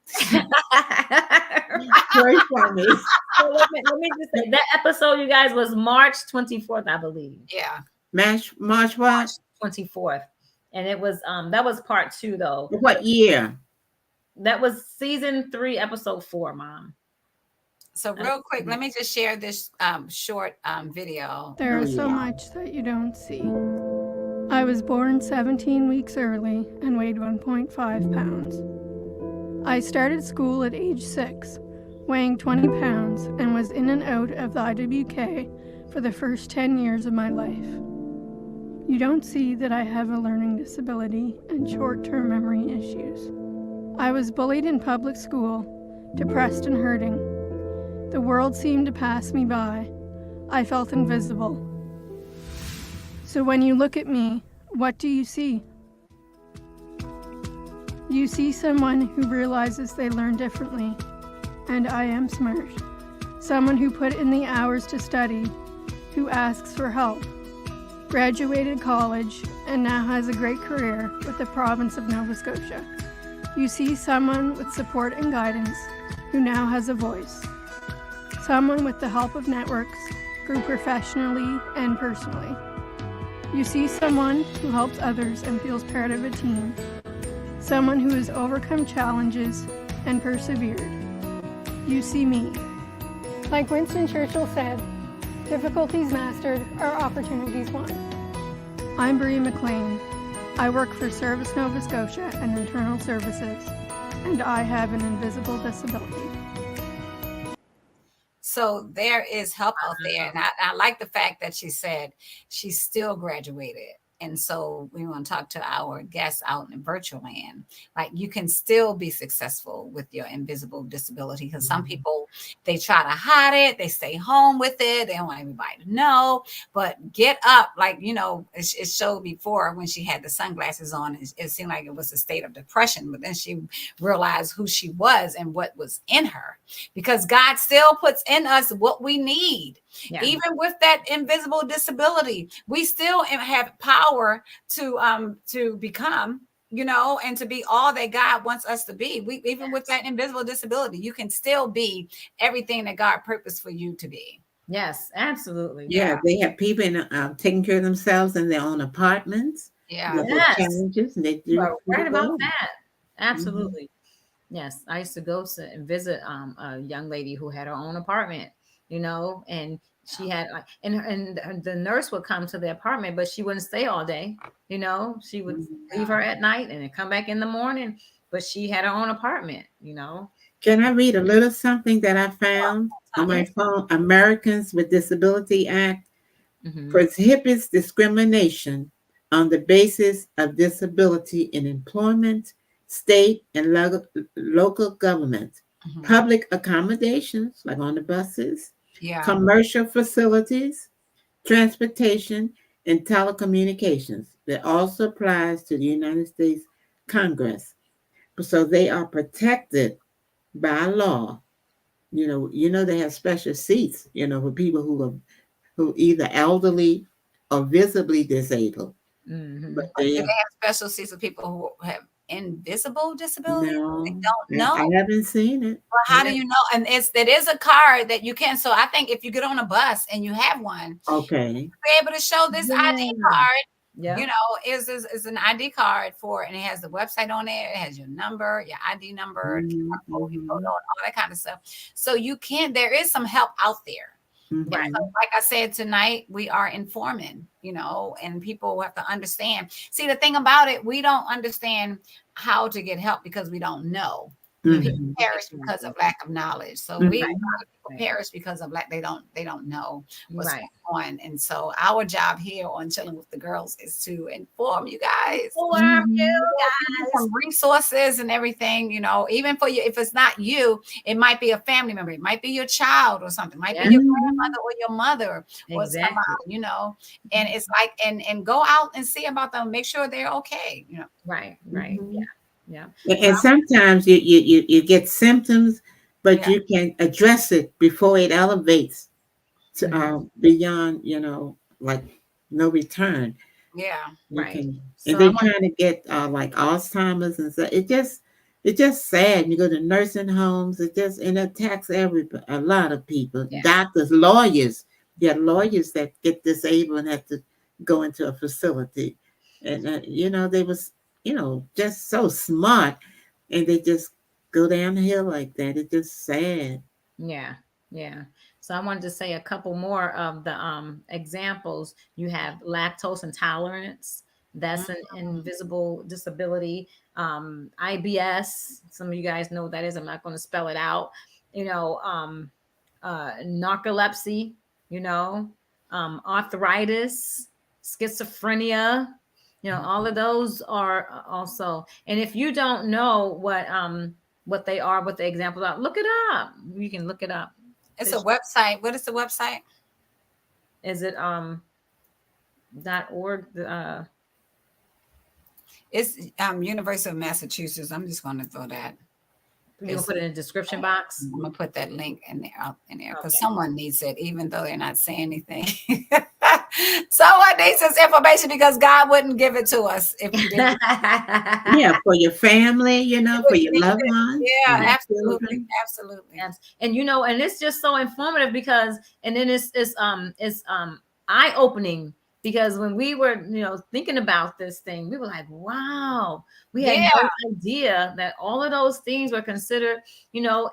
Pray for me. So let me just say that episode, you guys, was March 24th, I believe. Yeah. March what? 24th. And it was that was part 2 though. What year? That was season 3, episode 4, Mom. So real quick, let me just share this short video. There is so much that you don't see. I was born 17 weeks early and weighed 1.5 pounds. I started school at age 6, weighing 20 pounds, and was in and out of the IWK for the first 10 years of my life. You don't see that I have a learning disability and short-term memory issues. I was bullied in public school, depressed and hurting. The world seemed to pass me by. I felt invisible. So when you look at me, what do you see? You see someone who realizes they learn differently, and I am smart. Someone who put in the hours to study, who asks for help, graduated college, and now has a great career with the province of Nova Scotia. You see someone with support and guidance who now has a voice. Someone with the help of networks grew professionally and personally. You see someone who helps others and feels part of a team. Someone who has overcome challenges and persevered. You see me. Like Winston Churchill said, difficulties mastered are opportunities won. I'm Brie McLean. I work for Service Nova Scotia and Internal Services, and I have an invisible disability. So there is help out there. And I like the fact that she said she still graduated. And so we want to talk to our guests out in virtual land. Like, you can still be successful with your invisible disability, because some people, they try to hide it. They stay home with it. They don't want everybody to know. But get up. Like, you know, it showed before when she had the sunglasses on, it seemed like it was a state of depression. But then she realized who she was and what was in her, because God still puts in us what we need. Yeah. Even with that invisible disability, we still have power to become, you know, and to be all that God wants us to be. Even with that invisible disability, you can still be everything that God purposed for you to be. Yes, absolutely. Yeah, they have people taking care of themselves in their own apartments. Yeah, yes. Challenges, and they do right about that. Absolutely. Mm-hmm. Yes, I used to go and visit a young lady who had her own apartment. You know, and She had like, and the nurse would come to the apartment, but she wouldn't stay all day. You know, she would leave her at night and then come back in the morning. But she had her own apartment. You know. Can I read a little something that I found on my phone? Americans with Disability Act prohibits discrimination on the basis of disability in employment, state and local government, public accommodations like on the buses, commercial facilities, transportation, and telecommunications. That also applies to the United States Congress. So they are protected by law. You know they have special seats, for people who either elderly or visibly disabled. But Do they have special seats for people who have invisible disabilities? No, They don't know. I haven't seen it. Well, how do you know? And it is a card that you can. So I think if you get on a bus and you have one, Okay, you'll be able to show this ID card. Yeah. You know, is an ID card and it has the website on there. It has your number, your ID number, your photo, all that kind of stuff. So there is some help out there. Right. So, like I said tonight, we are informing, and people have to understand. See, the thing about it, we don't understand how to get help because we don't know. People perish because of lack of knowledge. So people perish because of they don't know what's going on. And so our job here on Chilling with the Girls is to inform you guys. Some resources and everything, even for you. If it's not you, it might be a family member. It might be your child or something. It might be your grandmother or your mother or somebody, and it's like, and go out and see about them. Make sure they're okay, Right. Yeah. And sometimes you get symptoms, but you can address it before it elevates to beyond, like no return. Yeah, And they're trying to get like Alzheimer's and stuff. It's just sad. You go to nursing homes. It attacks a lot of people. Doctors, lawyers. Yeah, lawyers that get disabled and have to go into a facility, and they was just so smart, and they just go downhill like that. It's just sad. Yeah. So I wanted to say a couple more of the examples. You have lactose intolerance. That's an invisible disability. IBS. Some of you guys know what that is. I'm not going to spell it out. Narcolepsy. Arthritis, schizophrenia. All of those are also. And if you don't know what they are, what the examples are, look it up. You can look it up. It's a website. What is the website? Is it .org? It's University of Massachusetts. I'm just going to throw that. You're gonna put it in the description box. I'm gonna put that link in there because someone needs it, even though they're not saying anything. Someone needs this information because God wouldn't give it to us if we didn't. Yeah, for your family, for your loved ones. Yeah, absolutely. Yes. And and it's just so informative because, and then it's eye opening. Because when we were, thinking about this thing, we were like, wow, we had no idea that all of those things were considered,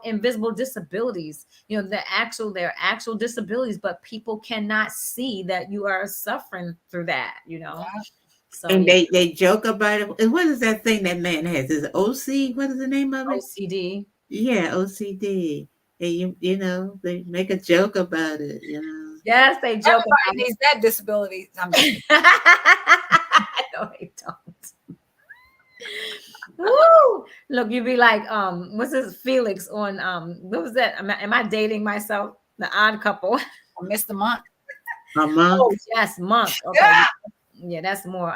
invisible disabilities, they're actual disabilities, but people cannot see that you are suffering through that, So, and they joke about it. And what is that thing that man has? Is it OC? What is the name of it? OCD. Yeah, OCD. And they make a joke about it, Yes, they joke. Everybody needs that disability. No, they don't. Woo! Look, you'd be like, what's this Felix on what was that? Am I dating myself? The Odd Couple. Mr. Monk. Monk. Oh, yes, Monk. Okay. Yeah, that's more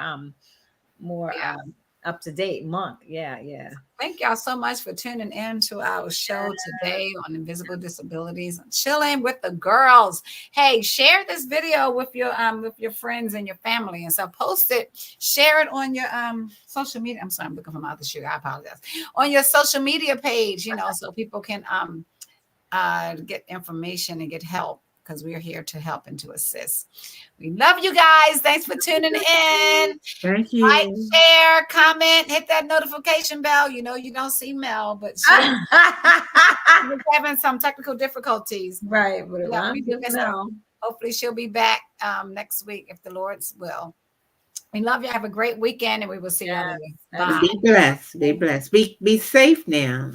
up to date. Monk. Yeah. Thank y'all so much for tuning in to our show today on invisible disabilities. Chilling with the Girls. Hey, share this video with your friends and your family, and so post it. Share it on your social media. I'm sorry, I'm looking for my other shoe. I apologize. On your social media page, so people can get information and get help, because we are here to help and to assist. We love you guys. Thanks for tuning in. Thank you. Like, share, comment, hit that notification bell. You don't see Mel, but she's having some technical difficulties. Right. But Yeah, hopefully she'll be back next week if the Lord's will. We love you. Have a great weekend, and we will see y'all later. Bye. Be blessed. Be blessed. Be safe now.